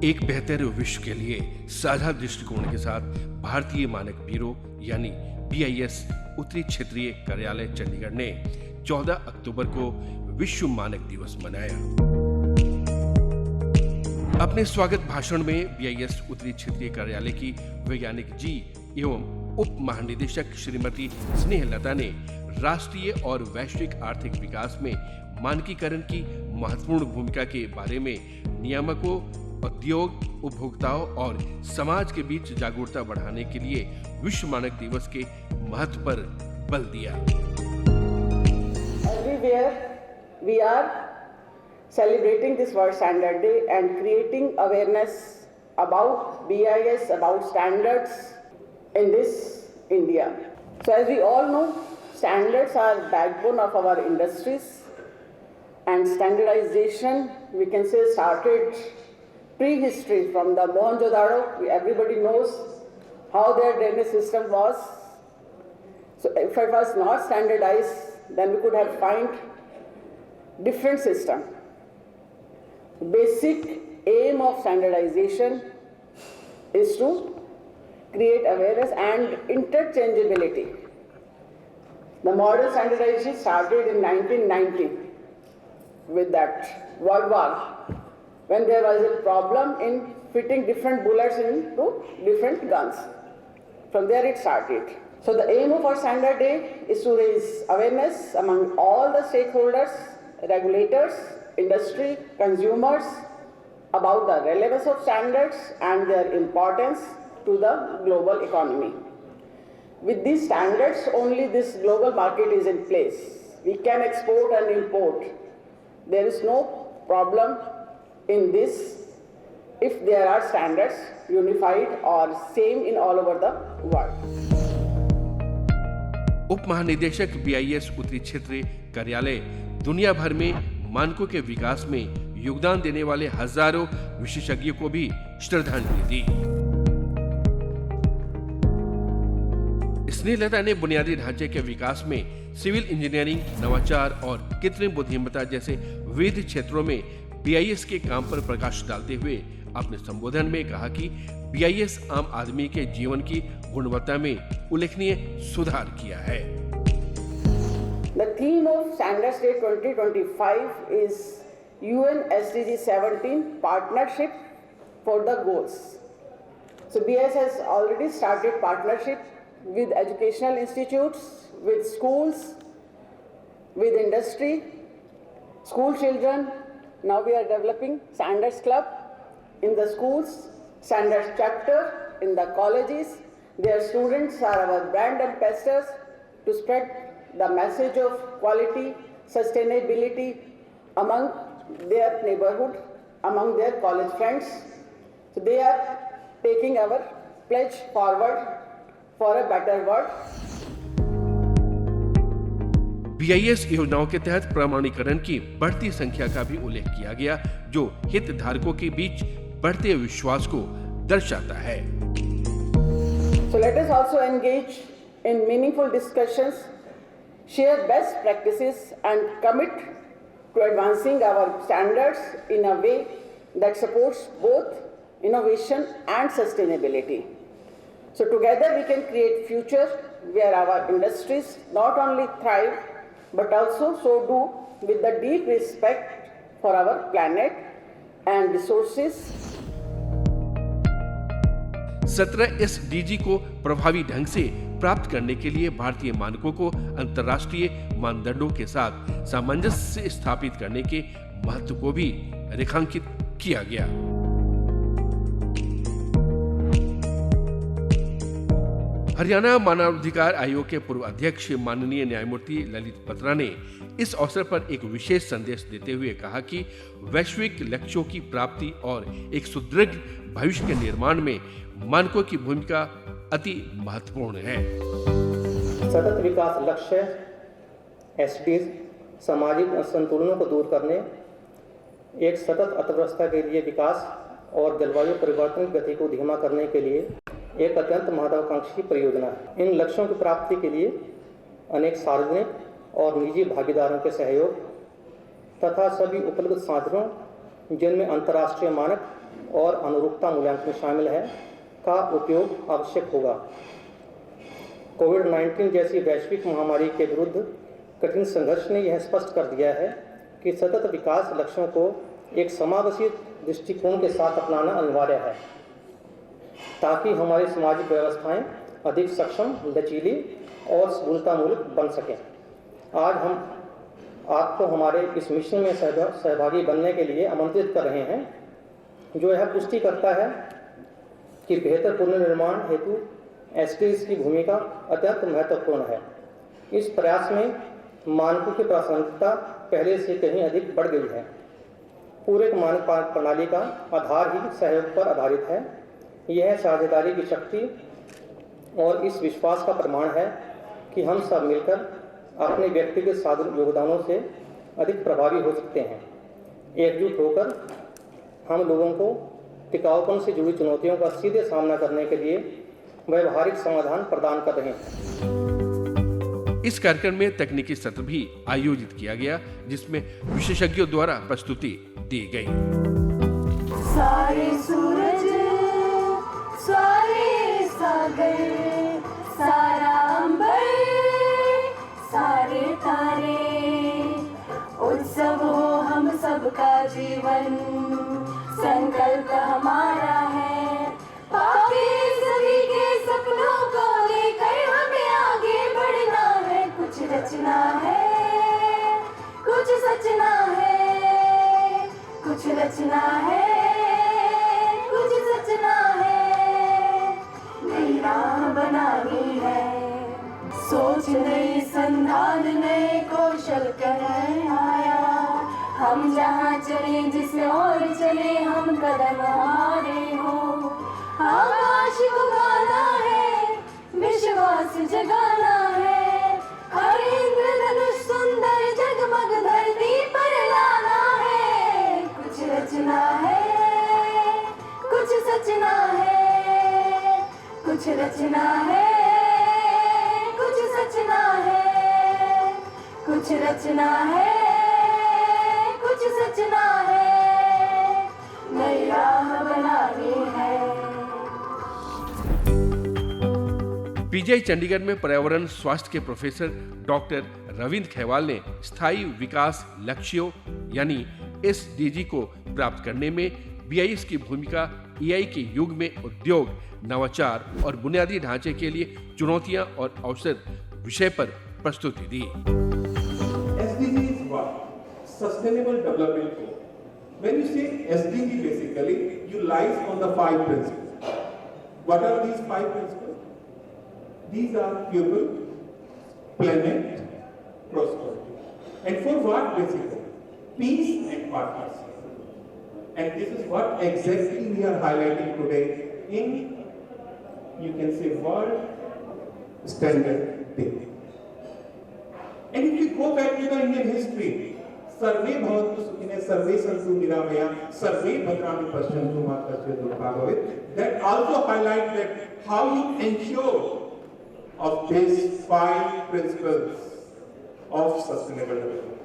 एक बेहतर विश्व के लिए साझा दृष्टिकोण के साथ भारतीय मानक ब्यूरो यानी BIS उत्तरी क्षेत्रीय कार्यालय चंडीगढ़ ने 14 अक्टूबर को विश्व मानक दिवस मनाया। अपने स्वागत भाषण में BIS उत्तरी क्षेत्रीय कार्यालय की वैज्ञानिक जी एवं उप महानिदेशक श्रीमती स्नेहलता ने राष्ट्रीय और वैश्विक आर्थिक विकास में मानकीकरण की महत्वपूर्ण भूमिका के बारे में नियामकों, उद्योग, उपभोक्ताओं और समाज के बीच जागरूकता बढ़ाने के लिए विश्व मानक दिवस के महत्व पर बल दिया। Everywhere we are celebrating this World Standard Day and creating awareness about BIS, about standards in this India. So as we all know, standards are backbone of our industries, and standardization we can say started prehistory from the Mohenjo-daro. Everybody knows how their drainage system was. So if it was not standardized, then we could have find different system. Basic aim of standardization is to create awareness and interchangeability. The modern standardization started in 1990 with that World War, when there was a problem in fitting different bullets into different guns. From there it started. So the aim of our Standard Day is to raise awareness among all the stakeholders, regulators, industry, consumers about the relevance of standards and their importance to the global economy. With these standards, only this global market is in place. We can export and import. There is no problem in this if there are standards unified or same in all over the world. उप महानिदेशक BIS उत्तरी क्षेत्रीय कार्यालय दुनिया भर में मानकों के विकास में योगदान देने वाले हजारों विशेषज्ञों को भी श्रद्धांजलि दी। स्नेहलता ने बुनियादी ढांचे के विकास में सिविल इंजीनियरिंग, नवाचार और कृत्रिम बुद्धिमत्ता जैसे विविध क्षेत्रों में BIS के काम पर प्रकाश डालते हुए अपने संबोधन में कहा कि BIS आम आदमी के जीवन की गुणवत्ता में उल्लेखनीय सुधार किया है। The theme of Standards Day 2025 is UN SDG 17 Partnership for the Goals. So BIS has already started partnership with educational institutes, with schools, with industry, school children. Now we are developing Standards Club in the schools, Standards Chapter in the colleges. Their students are our brand ambassadors to spread the message of quality, sustainability among their neighborhood, among their college friends. So they are taking our pledge forward for a better world. BIS योजनाओं के तहत प्रमाणीकरण की बढ़ती संख्या का भी उल्लेख किया गया, जो हितधारकों के बीच बढ़ते विश्वास को दर्शाता है। So let us also engage in meaningful discussions, share best practices and commit to advancing our standards in a way that supports both innovation and sustainability. So together we can create future where our industries not only thrive but also so do with the deep respect for our planet and resources. 17 SDG को प्रभावी ढंग से प्राप्त करने के लिए भारतीय मानकों को अंतर्राष्ट्रीय मानदंडों के साथ सामंजस्य स्थापित करने के महत्व को भी रेखांकित किया गया। हरियाणा मानवाधिकार आयोग के पूर्व अध्यक्ष माननीय न्यायमूर्ति ललित बत्रा ने इस अवसर पर एक विशेष संदेश देते हुए कहा कि वैश्विक लक्ष्यों की प्राप्ति और एक सुदृढ़ भविष्य के निर्माण में मानकों की भूमिका अति महत्वपूर्ण है। सतत विकास लक्ष्य SDGs सामाजिक असंतुलनों को दूर करने, एक सतत अर्थव्यवस्था के लिए विकास और जलवायु परिवर्तन की गति को धीमा करने के लिए एक अत्यंत महत्वाकांक्षी परियोजना है। इन लक्ष्यों की प्राप्ति के लिए अनेक सार्वजनिक और निजी भागीदारों के सहयोग तथा सभी उपलब्ध साधनों जिनमें अंतर्राष्ट्रीय मानक और अनुरूपता मूल्यांकन शामिल है का उपयोग आवश्यक होगा। कोविड-19 जैसी वैश्विक महामारी के विरुद्ध कठिन संघर्ष ने यह स्पष्ट कर दिया है कि सतत विकास लक्ष्यों को एक समावेशी दृष्टिकोण के साथ अपनाना अनिवार्य है, ताकि हमारी सामाजिक व्यवस्थाएं अधिक सक्षम, लचीली और सफलतामूलक बन सकें। आज हम आपको हमारे इस मिशन में सहभागी बनने के लिए आमंत्रित कर रहे हैं, जो यह पुष्टि करता है कि बेहतर पुनर्निर्माण हेतु एसडीजीज की भूमिका अत्यंत महत्वपूर्ण है। इस प्रयास में मानकों की प्रासंगिकता पहले से कहीं अधिक बढ़ गई है। पूरे मानक प्रणाली का आधार ही सहयोग पर आधारित है। यह साझेदारी की शक्ति और इस विश्वास का प्रमाण है कि हम सब मिलकर अपने व्यक्तिगत साधन योगदानों से अधिक प्रभावी हो सकते हैं। एकजुट होकर हम लोगों को टिकाऊपन से जुड़ी चुनौतियों का सीधे सामना करने के लिए व्यवहारिक समाधान प्रदान कर रहे हैं। इस कार्यक्रम में तकनीकी सत्र भी आयोजित किया गया, जिसमें विशेषज्ञों द्वारा प्रस्तुति दी गई। सारे सूरज, सारे सागर, सारा अंबर, सारे तारे, उत्सव हो हम सबका जीवन, संकल्प हमारा है, बाकी सभी के सपनों को लेकर हमें आगे बढ़ना है। कुछ रचना है, कुछ सचना है, कुछ रचना है, कुछ सचना है, नई राह बनानी है, सोच नई, संधान नए कौशल कर आया। हम जहाँ चले, जिस ओर चले, हम कदम हमारे हो, आकाश को गाना है, विश्वास जगाना है, हर इंद्रधनुष सुंदर जगमग धरती पर लाना है। कुछ रचना है, कुछ सचना है, कुछ रचना है, कुछ सचना है, कुछ रचना है, कुछ सचना है, नई राह बनानी है। पीजीआई चंडीगढ़ में पर्यावरण स्वास्थ्य के प्रोफेसर डॉक्टर रविंद्र खेवाल ने स्थायी विकास लक्ष्यों यानी एसडीजी को प्राप्त करने में बीआईएस की भूमिका एआई के युग में उद्योग, नवाचार और बुनियादी ढांचे के लिए चुनौतियां और अवसर विषय पर प्रस्तुति दी। SDG is what? Sustainable Development Goal. When you say SDG, basically, you lies on the 5 principles. What are these 5 principles? These are people, planet, prosperity. And for what basically? Peace and partnership. And this is what exactly we are highlighting today in, you can say, World Standard Day. And if you go back to the Indian history, सर्वे भवन्तु सुखिनः सर्वे सन्तु निरामयाः सर्वे भद्राणि पश्यन्तु मा कश्चित् दुःखभाग् भवेत्. That also highlight that how you ensure of these 5 principles of sustainable development.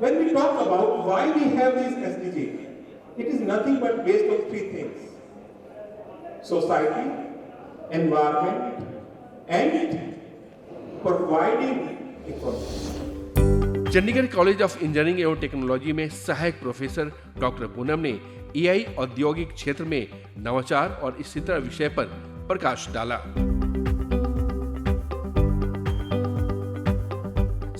When we talk about why we have these SDG, it is nothing but based on 3 things: society, environment, and providing economy. Chandigarh college of engineering एवं technology में सहायक professor doctor Poonam ने AI औद्योगिक क्षेत्र में नवाचार और इसी तरह विषय पर प्रकाश डाला।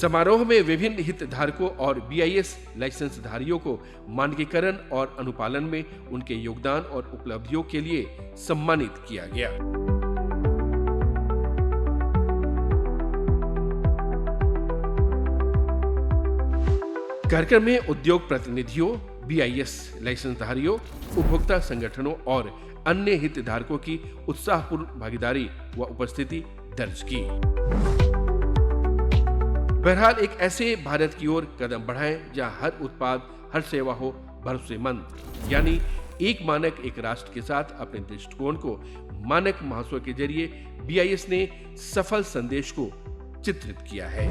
समारोह में विभिन्न हितधारकों और बीआईएस लाइसेंसधारियों को मानकीकरण और अनुपालन में उनके योगदान और उपलब्धियों के लिए सम्मानित किया गया। कार्यक्रम में उद्योग प्रतिनिधियों, बीआईएस लाइसेंसधारियों, उपभोक्ता संगठनों और अन्य हितधारकों की उत्साहपूर्ण भागीदारी व उपस्थिति दर्ज की। बहरहाल एक ऐसे भारत की ओर कदम बढ़ाएं जहां हर उत्पाद, हर सेवा हो भरोसेमंद, यानी एक मानक एक राष्ट्र के साथ अपने दृष्टिकोण को मानक महोत्सव के जरिए बीआईएस ने सफल संदेश को चित्रित किया है।